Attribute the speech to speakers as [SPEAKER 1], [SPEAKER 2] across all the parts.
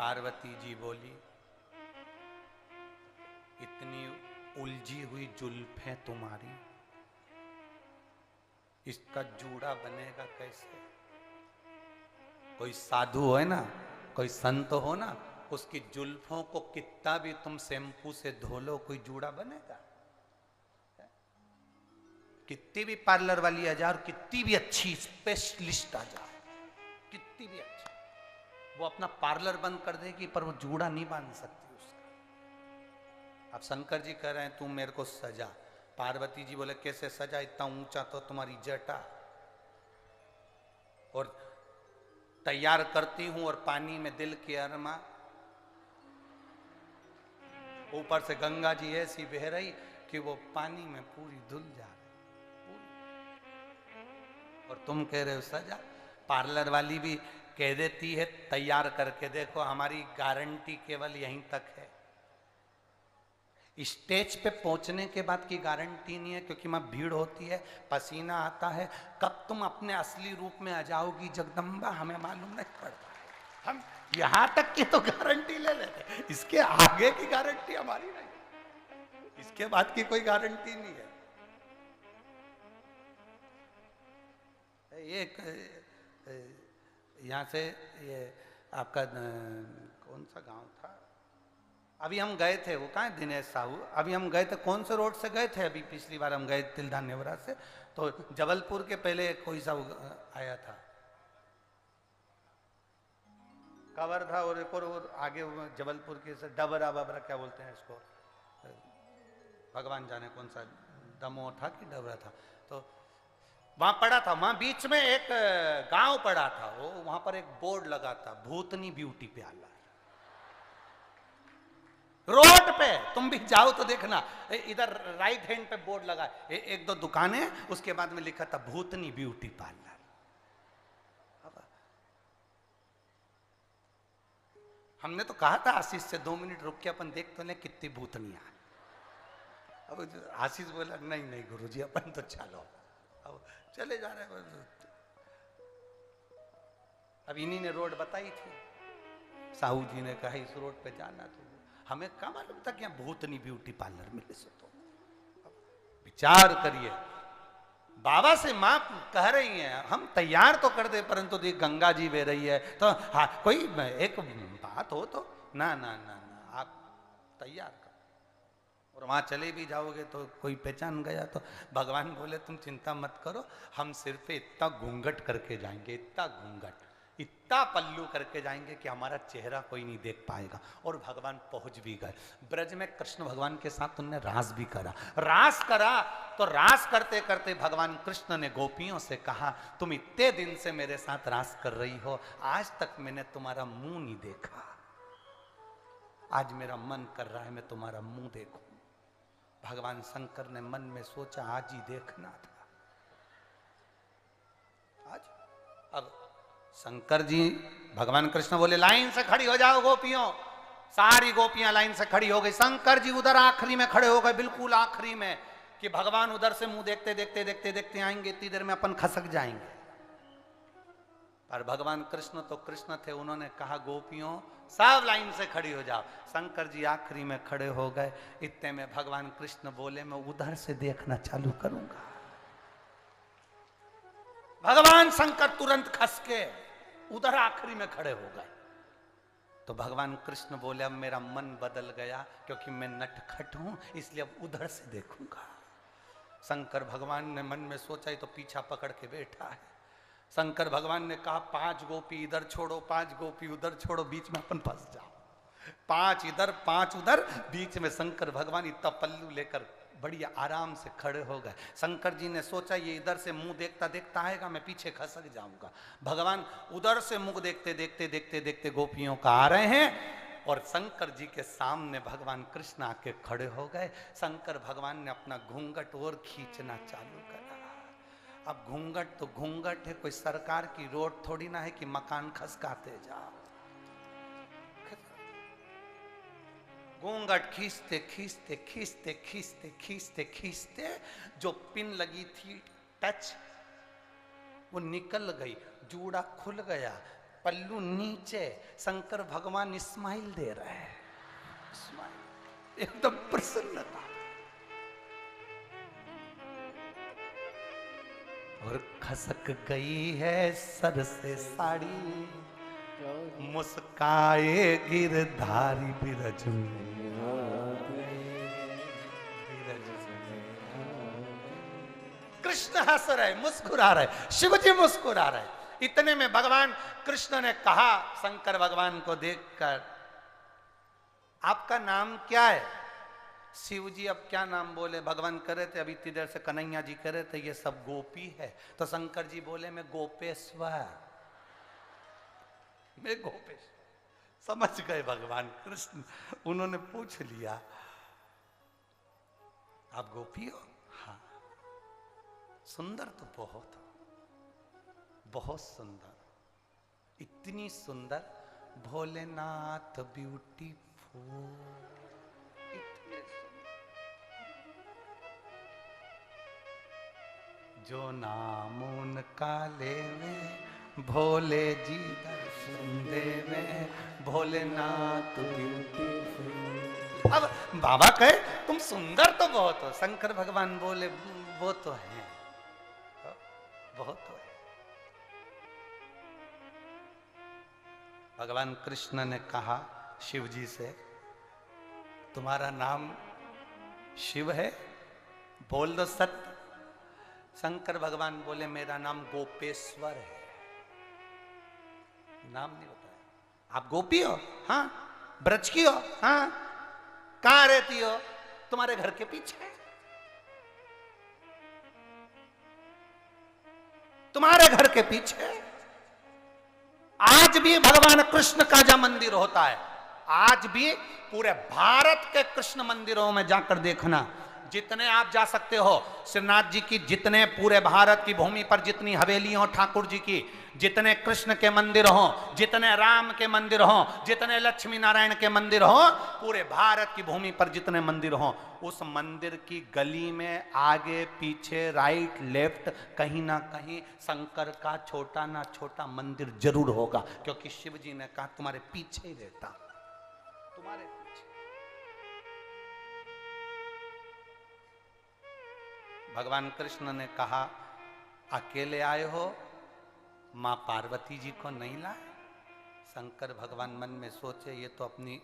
[SPEAKER 1] पार्वती जी बोली, इतनी उलझी हुई जुल्फें तुम्हारी, इसका जूड़ा बनेगा कैसे? कोई साधु है ना, कोई संत हो ना, उसकी जुल्फों को कितना भी तुम शैम्पू से धो लो, कोई जूड़ा बनेगा? कितनी भी पार्लर वाली आ जाए और कितनी भी अच्छी स्पेशलिस्ट आ जाए, कितनी भी अच्छी, वो अपना पार्लर बंद कर देगी पर वो जूड़ा नहीं बांध सकती उसका। अब शंकर जी कह रहे हैं तू मेरे को सजा। पार्वती जी बोले कैसे सजा, इतना ऊंचा तो तुम्हारी जटा, और तैयार करती हूं और पानी में दिल की अरमा, ऊपर से गंगा जी ऐसी बह रही कि वो पानी में पूरी धुल जा रही, और तुम कह रहे हो सजा। पार्लर वाली भी कह देती है तैयार करके देखो, हमारी गारंटी केवल यहीं तक है, स्टेज पे पहुंचने के बाद की गारंटी नहीं है, क्योंकि वहां भीड़ होती है, पसीना आता है। कब तुम अपने असली रूप में आ जाओगी जगदम्बा हमें मालूम नहीं पड़ता। हम यहां तक की तो गारंटी ले लेते, इसके आगे की गारंटी हमारी नहीं, इसके बाद की कोई गारंटी नहीं है। ये यहाँ से ये आपका कौन सा गांव था, अभी हम गए थे, वो कहाँ है दिनेश साहू, अभी हम गए थे, कौन से रोड से गए थे अभी पिछली बार हम गए तिलदान नेवरा से, तो जबलपुर के पहले कोई सा आया था, कवर्धा, और एक और आगे जबलपुर के डबरा बबरा क्या बोलते हैं इसको, भगवान जाने कौन सा, दमोह था कि डबरा था, तो वहां पड़ा था, वहां बीच में एक गांव पड़ा था, वो वहां पर एक बोर्ड लगा था, भूतनी ब्यूटी पार्लर, रोड पे तुम भी जाओ तो देखना, इधर राइट हैंड पे बोर्ड लगा है, एक दो दुकानें, उसके बाद में लिखा था भूतनी ब्यूटी पार्लर। हमने तो कहा था आशीष से 2 मिनट रुक के अपन देख तो ले कितनी भूतनियां। अब आशीष बोला नहीं नहीं गुरुजी अपन तो चलो, अब चले जा रहे हैं। अब इन्हीं ने रोड बताई थी, साहू जी ने कहा इस रोड पे जाना, तो हमें क्या मालूम था कि यहाँ भूतनी ब्यूटी पार्लर मिले से, तो विचार करिए। बाबा से माँ कह रही हैं हम तैयार तो कर दे, परंतु देख गंगा जी बह रही है, तो हाँ कोई एक बात हो तो ना ना ना ना आप तैयार कर, और वहां चले भी जाओगे तो कोई पहचान गया तो भगवान बोले तुम चिंता मत करो, हम सिर पे इतना घूंघट करके जाएंगे, इतना घूंघट, इतना पल्लू करके जाएंगे कि हमारा चेहरा कोई नहीं देख पाएगा। और भगवान पहुंच भी गए ब्रज में, कृष्ण भगवान के साथ उन्होंने रास भी करा, रास करा तो रास करते करते भगवान कृष्ण ने गोपियों से कहा तुम इतने दिन से मेरे साथ रास कर रही हो, आज तक मैंने तुम्हारा मुंह नहीं देखा, आज मेरा मन कर रहा है मैं तुम्हारा मुंह देखूं। भगवान शंकर ने मन में सोचा आज ही देखना था, आज। अब शंकर जी, भगवान कृष्ण बोले लाइन से खड़ी हो जाओ गोपियों, सारी गोपियां लाइन से खड़ी हो गई, शंकर जी उधर आखिरी में खड़े हो गए, बिल्कुल आखिरी में, कि भगवान उधर से मुंह देखते देखते देखते देखते आएंगे, इतनी देर में अपन खसक जाएंगे। पर भगवान कृष्ण तो कृष्ण थे, उन्होंने कहा गोपियों सब लाइन से खड़ी हो जाओ। शंकर जी आखिरी में खड़े हो गए, इतने में भगवान कृष्ण बोले मैं उधर से देखना चालू करूंगा। भगवान शंकर तुरंत खस के उधर आखिरी में खड़े हो गए, तो भगवान कृष्ण बोले अब मेरा मन बदल गया, क्योंकि मैं नटखट हूं, इसलिए अब उधर से देखूंगा। शंकर भगवान ने मन में सोचा ही तो पीछा पकड़ के बैठा है। शंकर भगवान ने कहा 5 गोपी इधर छोड़ो, 5 गोपी उधर छोड़ो, बीच में अपन फंस जाओ, 5 इधर 5 उधर, बीच में शंकर भगवान इतना पल्लू लेकर बढ़िया आराम से खड़े हो गए। शंकर जी ने सोचा ये इधर से मुंह देखता देखता आएगा, मैं पीछे खसक जाऊंगा। भगवान उधर से मुंह देखते देखते देखते देखते गोपियों का आ रहे हैं, और शंकर जी के सामने भगवान कृष्ण आके खड़े हो गए। शंकर भगवान ने अपना घूंघट और खींचना चालू करा। अब घूंघट तो घूंघट है, कोई सरकार की रोड थोड़ी ना है कि मकान खसकाते जाओ। घूंघट खींचते खींचते खींचते खींचते खींचते खींचते जो पिन लगी थी टच, वो निकल गई, जूड़ा खुल गया, पल्लू नीचे, शंकर भगवान स्माइल दे रहे हैं, स्माइल, एकदम प्रसन्नता। और खसक गई है सर से साड़ी, मुस्काए गिरधारी बिरज में, कृष्ण हंस रहे, मुस्कुरा रहे, शिव जी मुस्कुरा रहे। इतने में भगवान कृष्ण ने कहा शंकर भगवान को देखकर, आपका नाम क्या है? शिव जी अब क्या नाम बोले, भगवान कह रहे थे अभी इतनी देर से, कन्हैया जी कह रहे थे ये सब गोपी है, तो शंकर जी बोले मैं गोपेश्वर, मैं गोपेश्वर। समझ गए भगवान कृष्ण, उन्होंने पूछ लिया आप गोपी हो? हाँ। सुंदर तो बहुत हो, बहुत सुंदर, इतनी सुंदर, भोलेनाथ ब्यूटीफुल, इतने सुंदर, जो नाम उनका लेवे भोले जी दर्शन देवे, भोलेनाथ ब्यूटीफुल। अब बाबा कहे तुम सुंदर तो बहुत हो, शंकर भगवान बोले वो तो है, बहुत तो है। भगवान कृष्ण ने कहा शिव जी से, तुम्हारा नाम शिव है? बोल दो सत्य। शंकर भगवान बोले मेरा नाम गोपेश्वर है, नाम नहीं बताया। आप गोपी हो? हाँ। ब्रज की हो? हाँ। कहां रहती हो? तुम्हारे घर के पीछे, तुम्हारे घर के पीछे। आज भी भगवान कृष्ण का जहां मंदिर होता है, आज भी पूरे भारत के कृष्ण मंदिरों में जाकर देखना, जितने आप जा सकते हो, श्रीनाथ जी की जितने पूरे भारत की भूमि पर जितनी हवेलियां हो ठाकुर जी की, जितने कृष्ण के मंदिर हो, जितने राम के मंदिर हो, जितने लक्ष्मी नारायण के मंदिर हो, पूरे भारत की भूमि पर जितने मंदिर हो, उस मंदिर की गली में आगे पीछे राइट लेफ्ट कहीं ना कहीं शंकर का छोटा ना छोटा मंदिर जरूर होगा, क्योंकि शिव जी ने कहा तुम्हारे पीछे ही रहता, तुम्हारे पीछे। भगवान कृष्ण ने कहा अकेले आए हो, मां पार्वती जी को नहीं लाए? शंकर भगवान मन में सोचे ये तो अपनी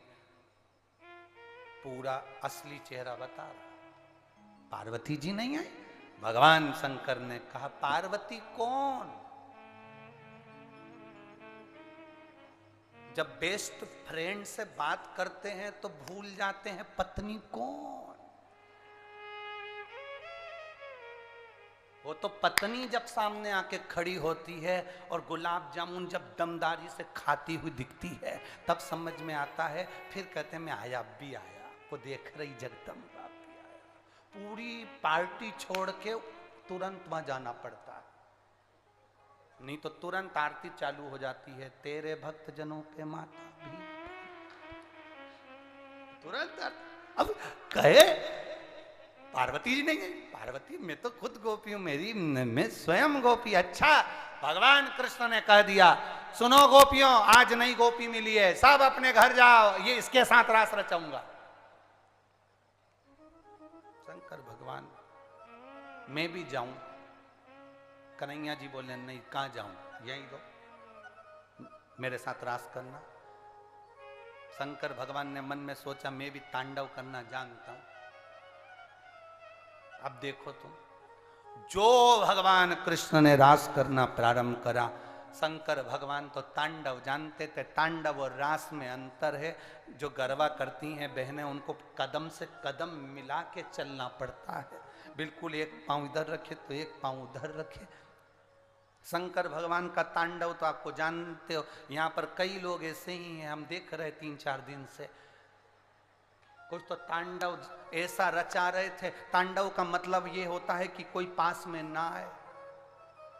[SPEAKER 1] पूरा असली चेहरा बता रहा, पार्वती जी नहीं आई? भगवान शंकर ने कहा पार्वती कौन? जब बेस्ट फ्रेंड से बात करते हैं तो भूल जाते हैं पत्नी कौन। वो तो पत्नी जब सामने आके खड़ी होती है और गुलाब जामुन जब दमदारी से खाती हुई दिखती है तब समझ में आता है, फिर कहते हैं मैं आया, अब भी आया, वो देख रही जगदम्बा भी आया। पूरी पार्टी छोड़ के तुरंत वहां जाना पड़ता है, नहीं तो तुरंत आरती चालू हो जाती है, तेरे भक्त जनों पे माता भी तुरंत। अब कहे पार्वती जी नहीं गई, पार्वती मैं तो खुद गोपी हूं, मेरी मैं स्वयं गोपी। अच्छा, भगवान कृष्ण ने कह दिया सुनो गोपियों, आज नई गोपी मिली है, सब अपने घर जाओ, ये इसके साथ रास रचाऊंगा। शंकर भगवान मैं भी जाऊं? कन्हैया जी बोले नहीं, कहां जाऊं, यहीं दो, मेरे साथ रास करना। शंकर भगवान ने मन में सोचा मैं भी तांडव करना जानता हूं। अब देखो तुम, जो भगवान कृष्ण ने रास करना प्रारंभ करा, शंकर भगवान तो तांडव जानते थे। तांडव और रास में अंतर है, जो गरबा करती हैं बहनें उनको कदम से कदम मिला के चलना पड़ता है, बिल्कुल एक पांव इधर रखे तो एक पांव उधर रखे। शंकर भगवान का तांडव तो आपको जानते हो, यहाँ पर कई लोग ऐसे ही हैं, हम देख रहे 3-4 दिन से, कुछ तो तांडव ऐसा रचा रहे थे। तांडव का मतलब ये होता है कि कोई पास में ना आए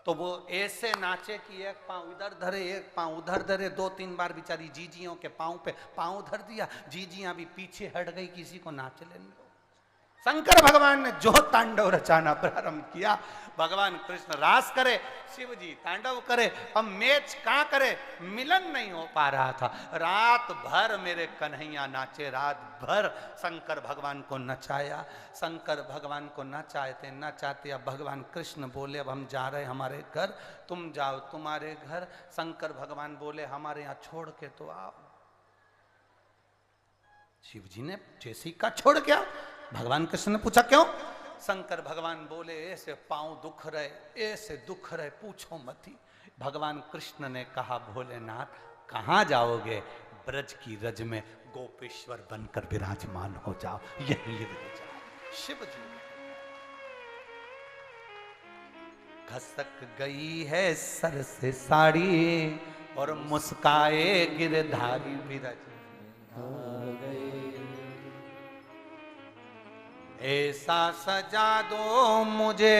[SPEAKER 1] तो वो ऐसे नाचे कि एक पांव इधर धरे एक पांव उधर धरे। 2-3 बार बेचारी जीजियों के पांव पे पांव धर दिया, जीजियां भी पीछे हट गई, किसी को नाच लेने दो। शंकर भगवान ने जो तांडव रचाना प्रारंभ किया, भगवान कृष्ण रास करे, शिव जी तांडव करे। अब मैच कहां करे, मिलन नहीं हो पा रहा था। रात भर मेरे कन्हैया नाचे, रात भर शंकर भगवान को नचाया, शंकर भगवान को नचाते नचाते अब भगवान कृष्ण बोले अब हम जा रहे हमारे घर, तुम जाओ तुम्हारे घर। शंकर भगवान बोले हमारे यहाँ छोड़ के तो आओ। शिव जी ने जैसी का छोड़ के आओ। भगवान कृष्ण ने पूछा क्यों? शंकर भगवान बोले ऐसे पांव दुख रहे, ऐसे दुख रहे, पूछो मत ही। भगवान कृष्ण ने कहा भोलेनाथ कहां जाओगे? ब्रज की रज में गोपेश्वर बनकर विराजमान हो जाओ, यहीं रह जाओ। शिव जी खसक गई है सर से साड़ी और मुस्काए गिरधारी विरज ऐसा सजा दो मुझे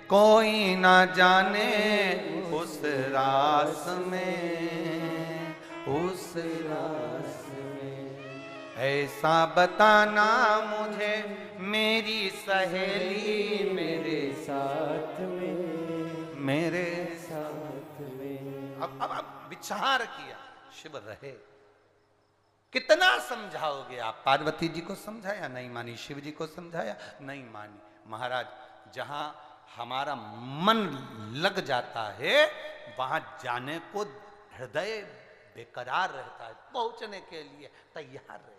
[SPEAKER 1] कोई ना जाने उस रास में, उस रास में। ऐसा बताना मुझे मेरी सहेली मेरे साथ में, मेरे साथ में। अब विचार किया, शिव रहे। कितना समझाओगे आप? पार्वती जी को समझाया नहीं मानी, शिव जी को समझाया नहीं मानी। महाराज जहां हमारा मन लग जाता है वहां जाने को हृदय बेकरार रहता है, पहुंचने के लिए तैयार रहता है।